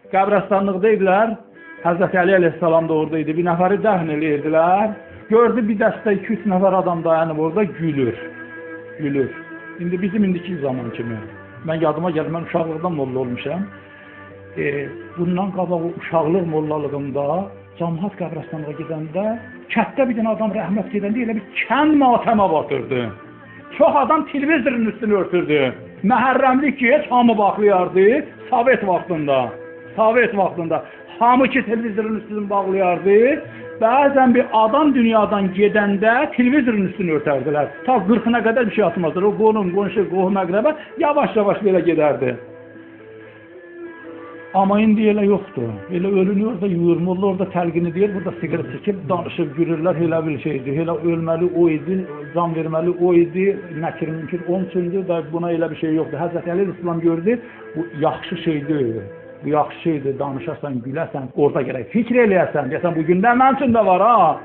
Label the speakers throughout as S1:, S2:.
S1: Qəbrəstanlıqda idilər. Həzrəti Əli əleyhissalam da orada idi. Bir nəfəri dəfn edirdilər. Gördü bir dəstə 2-3 nəfər adam dayanıb orada gülür. Gülür. İndi bizim indiki zaman kimi. Mən yadıma gəldim, mən uşaqlıqdan molla olmuşam. Bundan qabaq uşaqlıq mollalığımda cəmaət qəbrəstanlığa gedəndə kətdə bir dənə adam rəhmət gedəndə elə bir kən matəmə batırdı. Çox adam televizorun üstünü örtürdü. Məhərrəmlik ki, heç hamı bağlayardı Sovet vaxtında. Sovet vaxtında. Hamı ki televizorun üstünü bağlayardı. Bəzən bir adam dünyadan gedəndə televizorun üstünü örtərdilər. Ta 40'ına qədər bir şey atmazdır. O qonşu, qohum əqrəbə yavaş-yavaş belə gedərdi. Amma indi elə yoxdur. Elə ölünü orada yuyurmurlar, orada təlqini deyir, burada siqaret çəkib, danışıb gülürlər, elə bir şeydir. Elə ölməli o idi, can verməli o idi, nəkir mümkün onun üçündür da buna elə bir şey yoxdur. Həzrəti Əli İslam gördü, bu yaxşı şeydir. Bu yaxşı şeydir, danışasan, güləsən, orada gərək fikr eləyəsən, deyəsən, bugün də mənim üçün də var, ha.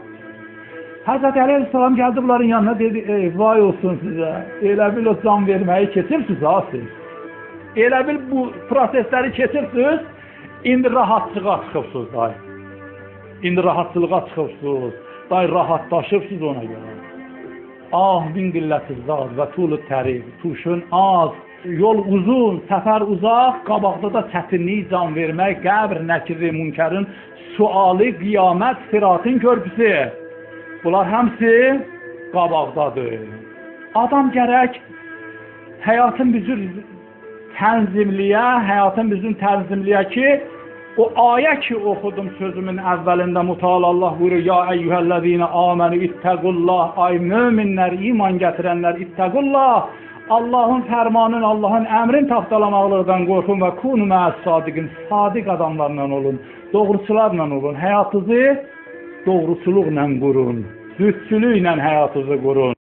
S1: Həzrəti Əli İslam gəldi bunların yanına, dedi, vay olsun sizə, elə bil o can verməyi keçirsiniz, ha siz. Elə bil bu prosesləri keçirsiniz, indi rahatçılığa çıxıbsınız, day. İndi rahatçılığa çıxıbsınız, day, rahatlaşıbsınız ona görə. Ah, min qilləti zad və tulu tərib, tuşun az, yol uzun, səfər uzaq, qabaqda da çətinlik, can vermək, qəbr, nəkri, münkərin, sualı, qiyamət, siratın körpüsü. Bunlar həmsi qabaqdadır. Adam gərək həyatın bizim tənzimliyə ki, o ayə ki oxudum sözümün əvvəlində mütəala Allah buyurur, ya eyyuhəl-ləzīnə amənü ittəqullah, ay möminlər, iman gətirənlər, ittəqullah, Allahın fərmanın, Allahın əmrin taxtalamaqlıqdan qorxun və kunu məəs-sadiqin, sadiq adamlarla olun, doğruçularla olun, həyatınızı doğruçuluqla qurun, düzçülüklə həyatınızı qurun.